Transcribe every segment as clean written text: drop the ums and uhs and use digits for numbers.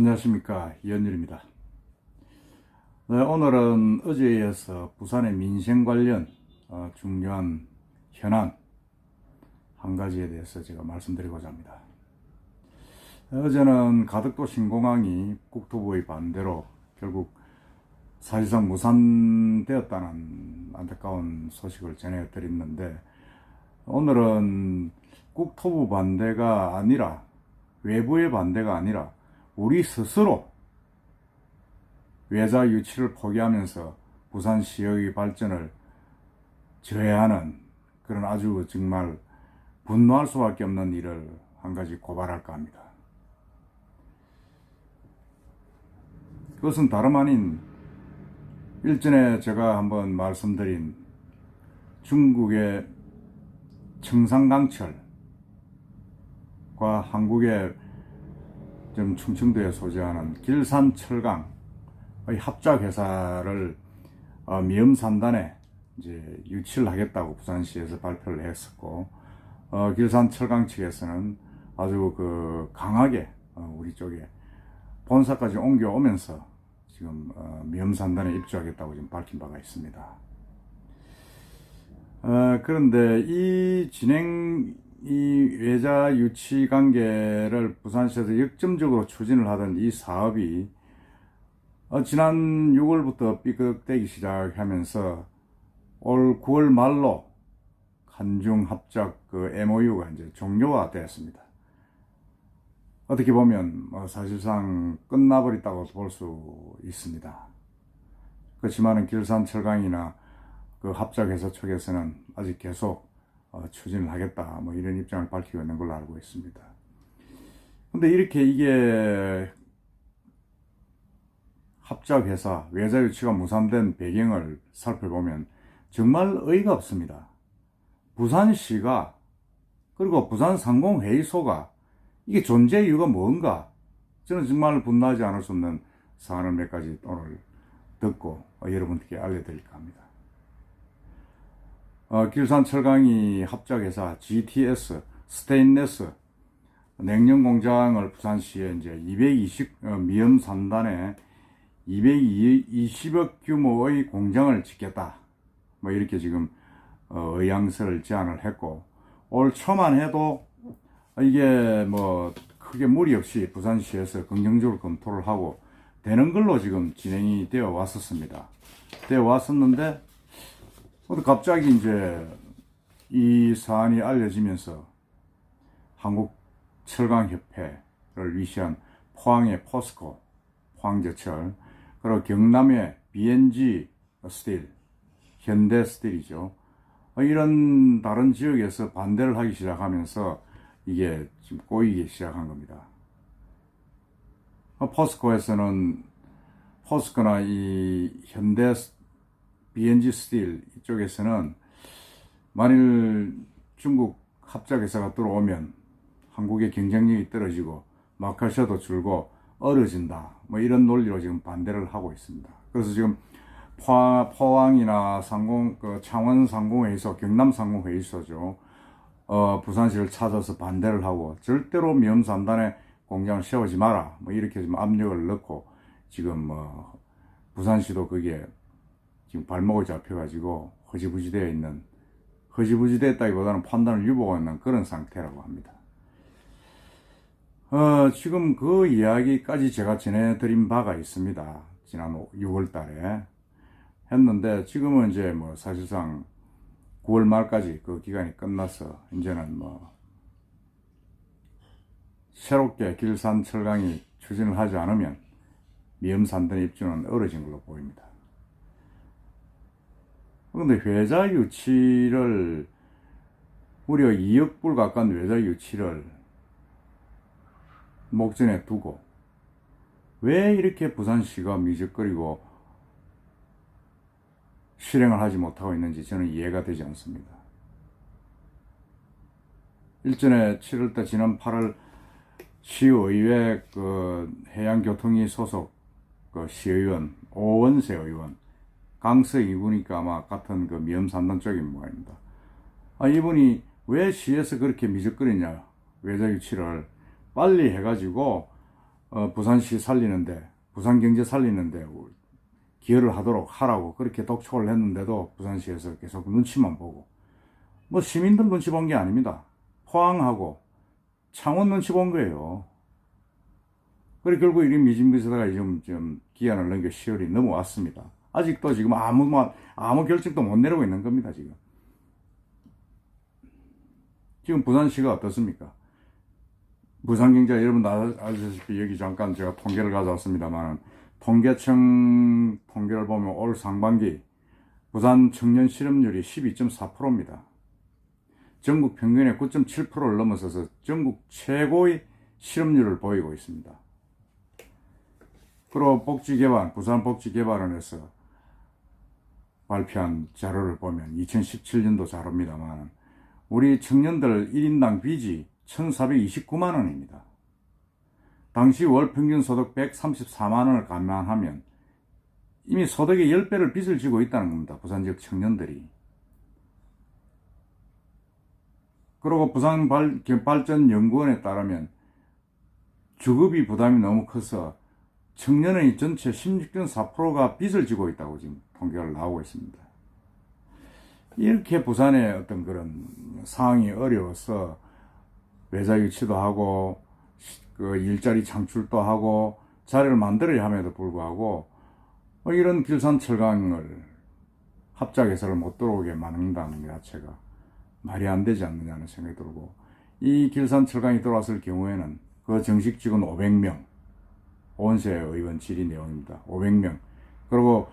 안녕하십니까, 이현일입니다. 네, 오늘은 어제에 이어서 부산의 민생 관련 중요한 현안 한 가지에 대해서 제가 말씀드리고자 합니다. 어제는 가덕도 신공항이 국토부의 반대로 결국 사실상 무산되었다는 안타까운 소식을 전해드렸는데, 오늘은 국토부 반대가 아니라, 외부의 반대가 아니라 우리 스스로 외자 유치를 포기하면서 부산시의 발전을 저해하는 그런 아주 정말 분노할 수밖에 없는 일을 한 가지 고발할까 합니다. 그것은 다름 아닌 일전에 제가 한번 말씀드린 중국의 청산강철과 한국의 좀 충청도에 소재하는 길산철강의 합작회사를 미음산단에 이제 유치를 하겠다고 부산시에서 발표를 했었고, 길산철강 측에서는 아주 강하게 우리 쪽에 본사까지 옮겨오면서 지금 미음산단에 입주하겠다고 지금 밝힌 바가 있습니다. 그런데 이 외자 유치 관계를 부산시에서 역점적으로 추진을 하던 이 사업이 지난 6월부터 삐걱대기 시작하면서 올 9월 말로 한중 합작 MOU가 이제 종료가 되었습니다. 어떻게 보면 사실상 끝나버렸다고 볼 수 있습니다. 그렇지만은 길산철강이나 합작회사 측에서는 아직 계속 추진을 하겠다, 이런 입장을 밝히고 있는 걸로 알고 있습니다. 근데 이렇게 이게 합작회사 외자 유치가 무산된 배경을 살펴보면 정말 어이가 없습니다. 부산시가, 그리고 부산상공회의소가 이게 존재 이유가 뭔가, 저는 정말 분노하지 않을 수 없는 사안을 몇 가지 오늘 듣고 여러분께 알려드릴까 합니다. 길산철강이 합작회사 GTS 스테인레스 냉정공장을 부산시에 이제 미음산단에 220억 규모의 공장을 짓겠다, 이렇게 지금 의향서를 제안을 했고, 올 초만 해도 이게 크게 무리 없이 부산시에서 긍정적으로 검토를 하고 되는 걸로 지금 진행이 되어 왔었습니다. 갑자기 이제 이 사안이 알려지면서 한국철강협회를 위시한 포항의 포스코, 포항제철, 그리고 경남의 BNG 스틸, 현대스틸이죠. 이런 다른 지역에서 반대를 하기 시작하면서 이게 지금 꼬이기 시작한 겁니다. 포스코나 이 현대 BNG 스틸 이쪽에서는 만일 중국 합작회사가 들어오면 한국의 경쟁력이 떨어지고 마켓셔도 줄고 어려진다, 이런 논리로 지금 반대를 하고 있습니다. 그래서 지금 포항이나 창원 상공회의소, 경남 상공회의소죠, 부산시를 찾아서 반대를 하고 절대로 미음산단에 공장을 세우지 마라, 이렇게 좀 압력을 넣고 지금 부산시도 그게 지금 발목을 잡혀가지고 허지부지되었다기보다는 판단을 유보하고 있는 그런 상태라고 합니다. 지금 그 이야기까지 제가 전해드린 바가 있습니다. 지난 6월 달에 했는데, 지금은 이제 사실상 9월 말까지 그 기간이 끝나서 이제는 새롭게 길산철강이 추진을 하지 않으면 미음산단 입주는 어려진 걸로 보입니다. 그런데 외자 유치를, 무려 2억 불 가까운 외자 유치를 목전에 두고 왜 이렇게 부산시가 미적거리고 실행을 하지 못하고 있는지 저는 이해가 되지 않습니다. 일전에 7월달 지난 8월 시의회 해양교통위 소속 시의원 오원세 의원, 강서 이분이니까 아마 같은 미음산단 쪽인 모양입니다. 이분이 왜 시에서 그렇게 미적거리냐, 외자 유치를 빨리 해가지고 부산시 살리는데, 부산 경제 살리는데 기여를 하라고 그렇게 독촉을 했는데도 부산시에서 계속 눈치만 보고, 뭐 시민들 눈치 본 게 아닙니다. 포항하고 창원 눈치 본 거예요. 그래 결국 이런 미진미세다가 좀 기한을 넘겨 10월이 넘어왔습니다. 아직도 지금 아무 결정도 못 내리고 있는 겁니다. 지금 부산시가 어떻습니까? 부산경제 여러분 아시다시피 여기 잠깐 제가 통계를 가져왔습니다만, 통계청 통계를 보면 올 상반기 부산 청년 실업률이 12.4%입니다. 전국 평균의 9.7%를 넘어서서 전국 최고의 실업률을 보이고 있습니다. 그리고 부산 복지개발원에서 발표한 자료를 보면 2017년도 자료입니다만, 우리 청년들 1인당 빚이 1,429만원입니다. 당시 월 평균 소득 134만원을 감안하면 이미 소득의 10배를 빚을 지고 있다는 겁니다. 부산 지역 청년들이. 그리고 부산발전연구원에 따르면 주거비 부담이 너무 커서 청년의 전체 16.4%가 빚을 지고 있다고 지금 통계가 나오고 있습니다. 이렇게 부산의 어떤 그런 상황이 어려워서 외자 유치도 하고 그 일자리 창출도 하고 자리를 만들어야 함에도 불구하고 이런 길산철강을 합작해서를 못 들어오게 막는다는 게 자체가 말이 안 되지 않느냐는 생각이 들고, 이 길산철강이 들어왔을 경우에는 그 정식 직원 500명, 온세 의원 질의 내용입니다. 500명. 그리고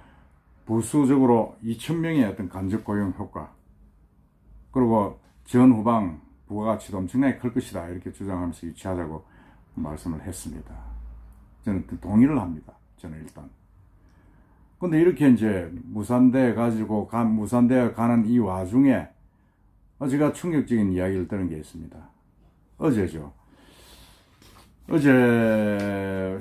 부수적으로 2,000명의 어떤 간접 고용 효과, 그리고 전후방 부가가치도 엄청나게 클 것이다 이렇게 주장하면서 유치하자고 말씀을 했습니다. 저는 동의를 합니다. 저는 일단. 근데 이렇게 이제 무산대에 가는 이 와중에 제가 충격적인 이야기를 들은 게 있습니다. 어제죠. 어제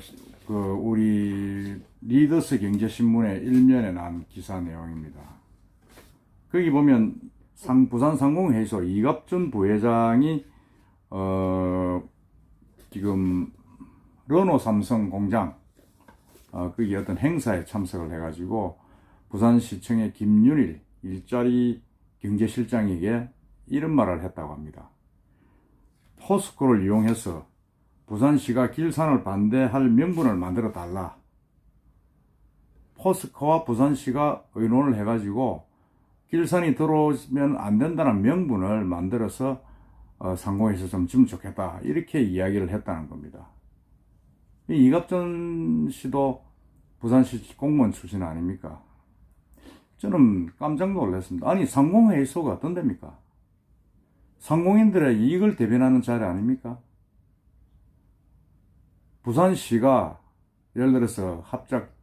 우리 리더스 경제신문의 일면에 난 기사 내용입니다. 거기 보면 부산상공회의소 이갑준 부회장이 지금 르노 삼성 공장 거기 어떤 행사에 참석을 해가지고 부산시청의 김윤일 일자리 경제실장에게 이런 말을 했다고 합니다. 포스코를 이용해서 부산시가 길산을 반대할 명분을 만들어 달라. 포스코와 부산시가 의논을 해가지고 길산이 들어오면 안 된다는 명분을 만들어서 상공에서 좀 주면 좋겠다 이렇게 이야기를 했다는 겁니다. 이갑전 씨도 부산시 공무원 출신 아닙니까? 저는 깜짝 놀랐습니다. 아니 상공회의소가 어떤 데입니까? 상공인들의 이익을 대변하는 자리 아닙니까? 부산시가 예를 들어서 합작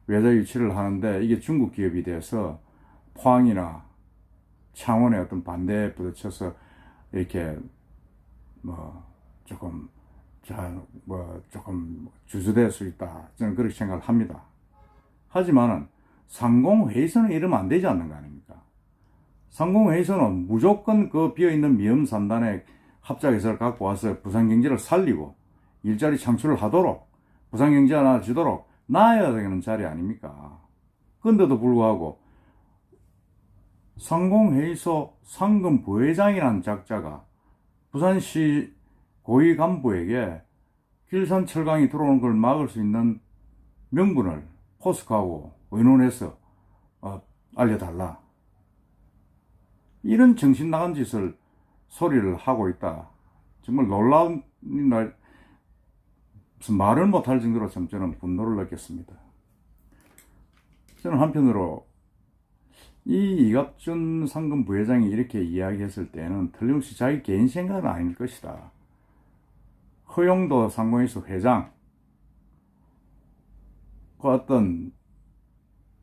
외자 유치를 하는데 이게 중국 기업이 돼서 포항이나 창원의 어떤 반대에 부딪혀서 이렇게 조금 주저될 수 있다. 저는 그렇게 생각을 합니다. 하지만은 상공회의소는 이러면 안 되지 않는 거 아닙니까? 상공회의소는 무조건 그 비어있는 미음산단의 합작회사를 갖고 와서 부산경제를 살리고 일자리 창출을 하도록 부산경제가 나아지도록 놔야 되는 자리 아닙니까? 그런데도 불구하고 상공회의소 상금 부회장이라는 작자가 부산시 고위 간부에게 길산철강이 들어오는 걸 막을 수 있는 명분을 포스코하고 의논해서 알려달라. 이런 정신 나간 짓을 소리를 하고 있다. 정말 놀라운 날, 무슨 말을 못할 정도로 저는 분노를 느꼈습니다. 저는 한편으로 이 이갑준 상금 부회장이 이렇게 이야기했을 때는 틀림없이 자기 개인 생각은 아닐 것이다. 허용도 상공회의소 회장, 그 어떤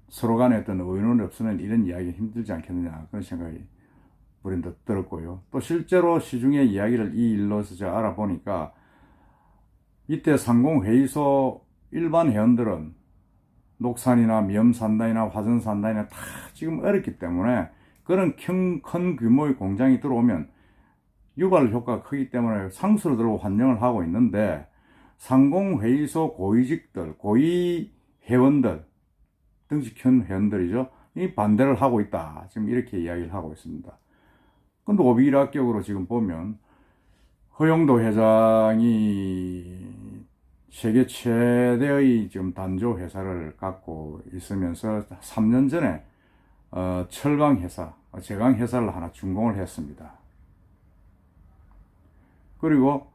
서로 간에 어떤 의논이 없으면 이런 이야기 힘들지 않겠느냐 그런 생각이 불현듯 들었고요. 또 실제로 시중의 이야기를 이 일로서 제가 알아보니까 이때 상공회의소 일반 회원들은 녹산이나 미염산단이나 화전산단이나 다 지금 어렵기 때문에 그런 큰 규모의 공장이 들어오면 유발 효과가 크기 때문에 상수를 들고 환영을 하고 있는데, 상공회의소 고위직들, 고위 회원들, 등직현 회원들이죠. 이 반대를 하고 있다. 지금 이렇게 이야기를 하고 있습니다. 근데 오비락격으로 지금 보면 허용도 회장이 세계 최대의 지금 단조 회사를 갖고 있으면서 3년 전에 철강 회사, 제강 회사를 하나 준공을 했습니다. 그리고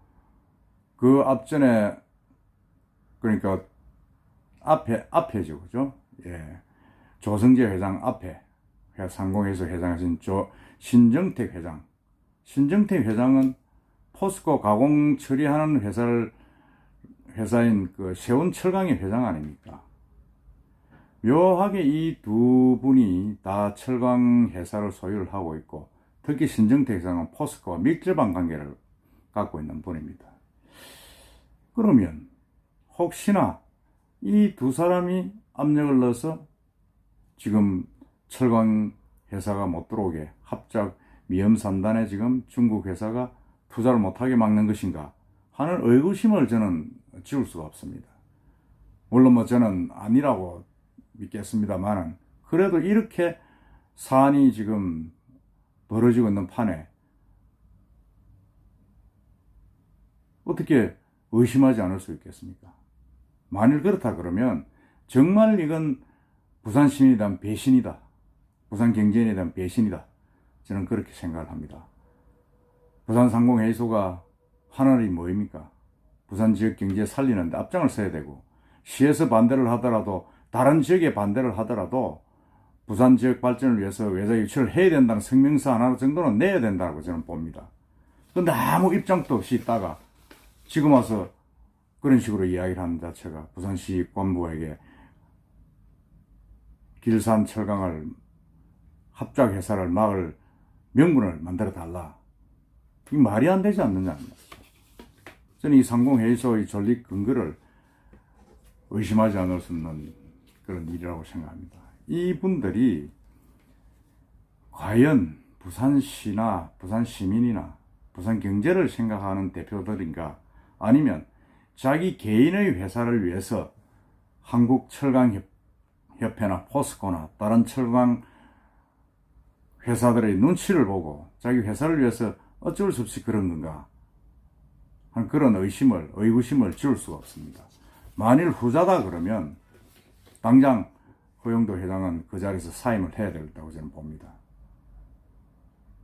그 앞전에, 그러니까 앞에죠, 그죠? 예. 조성재 회장 앞에 상공회의소 회장이신 신정택 회장. 신정택 회장은 포스코 가공 처리하는 회사인 그 세운철강의 회장 아닙니까? 묘하게 이 두 분이 다 철강 회사를 소유를 하고 있고, 특히 신정택 회장은 포스코와 밀접한 관계를 갖고 있는 분입니다. 그러면 혹시나 이 두 사람이 압력을 넣어서 지금 철강 회사가 못 들어오게 합작 미염산단에 지금 중국 회사가 투자를 못하게 막는 것인가 하는 의구심을 저는 지울 수가 없습니다. 물론 뭐 저는 아니라고 믿겠습니다만은, 그래도 이렇게 사안이 지금 벌어지고 있는 판에 어떻게 의심하지 않을 수 있겠습니까? 만일 그렇다 그러면 정말 이건 부산 시민에 대한 배신이다. 부산 경제인에 대한 배신이다. 저는 그렇게 생각을 합니다. 부산상공회의소가 하는 일이 뭐입니까? 부산 지역 경제 살리는데 앞장을 서야 되고, 시에서 반대를 하더라도, 다른 지역에 반대를 하더라도 부산 지역 발전을 위해서 외자 유치를 해야 된다는 성명서 하나 정도는 내야 된다고 저는 봅니다. 그런데 아무 입장도 없이 있다가 지금 와서 그런 식으로 이야기를 하는 자체가 부산시 관부에게 길산 철강을 합작회사를 막을 명분을 만들어 달라. 이 말이 안 되지 않느냐. 저는 이 상공회의소의 존립 근거를 의심하지 않을 수 없는 그런 일이라고 생각합니다. 이분들이 과연 부산시나 부산시민이나 부산 경제를 생각하는 대표들인가, 아니면 자기 개인의 회사를 위해서 한국철강협회나 포스코나 다른 철강 회사들의 눈치를 보고 자기 회사를 위해서 어쩔 수 없이 그런 건가 하는 그런 의구심을 지울 수가 없습니다. 만일 후자다 그러면 당장 허용도 회장은 그 자리에서 사임을 해야 되겠다고 저는 봅니다.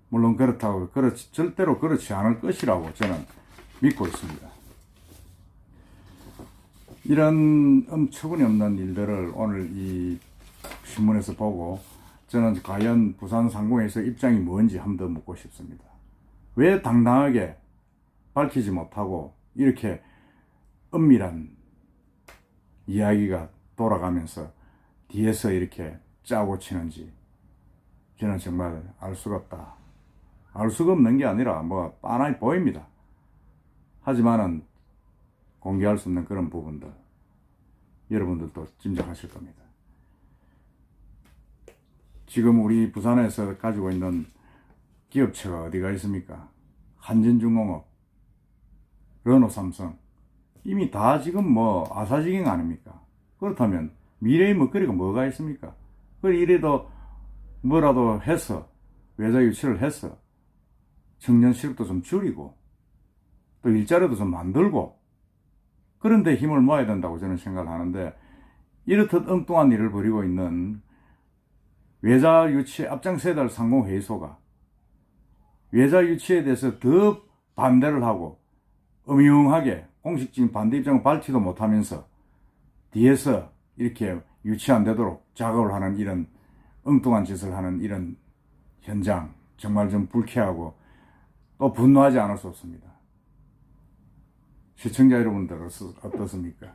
물론 그렇다고 절대로 그렇지 않을 것이라고 저는 믿고 있습니다. 이런 엄처구니 없는 일들을 오늘 이 신문에서 보고 저는 과연 부산 상공회의소 입장이 뭔지 한 번 더 묻고 싶습니다. 왜 당당하게 밝히지 못하고 이렇게 은밀한 이야기가 돌아가면서 뒤에서 이렇게 짜고 치는지 저는 정말 알 수가 없다. 알 수가 없는 게 아니라 뭐 빤하게 보입니다. 하지만은 공개할 수 없는 그런 부분들 여러분들도 짐작하실 겁니다. 지금 우리 부산에서 가지고 있는 기업체가 어디가 있습니까? 한진중공업, 르노삼성, 이미 다 지금 뭐 아사지경 아닙니까? 그렇다면 미래의 먹거리가 뭐가 있습니까? 이래도 뭐라도 해서 외자 유치를 해서 청년 실업도 좀 줄이고 또 일자리도 좀 만들고 그런 데 힘을 모아야 된다고 저는 생각을 하는데, 이렇듯 엉뚱한 일을 벌이고 있는 외자 유치에 앞장서야 될 상공회의소가 외자 유치에 대해서 더 반대를 하고 음흉하게 공식적인 반대 입장을 밝히도 못하면서 뒤에서 이렇게 유치 안 되도록 작업을 하는 이런 엉뚱한 짓을 하는 이런 현장, 정말 좀 불쾌하고 또 분노하지 않을 수 없습니다. 시청자 여러분들 어떻습니까?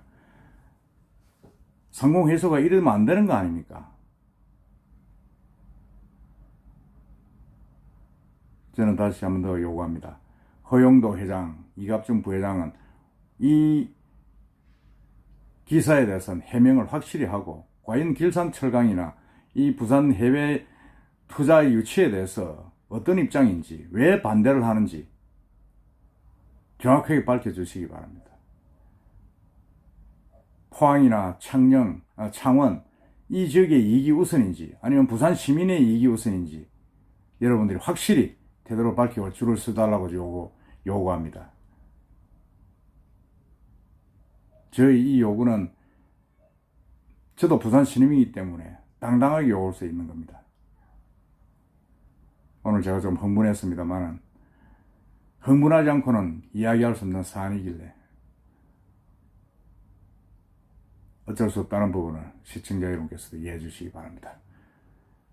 상공회의소가 이러면 안 되는 거 아닙니까? 저는 다시 한 번 더 요구합니다. 허용도 회장, 이갑준 부회장은 이 기사에 대해서는 해명을 확실히 하고, 과연 길산철강이나 이 부산 해외 투자 유치에 대해서 어떤 입장인지, 왜 반대를 하는지 정확하게 밝혀주시기 바랍니다. 포항이나 창녕, 창원 이 지역의 이익이 우선인지 아니면 부산 시민의 이익이 우선인지 여러분들이 확실히 태도를 밝히고 줄을 서달라고 요구합니다. 저희 이 요구는 저도 부산 시민이기 때문에 당당하게 요구할 수 있는 겁니다. 오늘 제가 좀 흥분했습니다만은 흥분하지 않고는 이야기할 수 없는 사안이길래 어쩔 수 없다는 부분을 시청자 여러분께서도 이해해 주시기 바랍니다.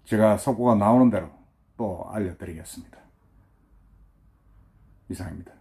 제가 속보가 나오는 대로 또 알려드리겠습니다. 이상입니다.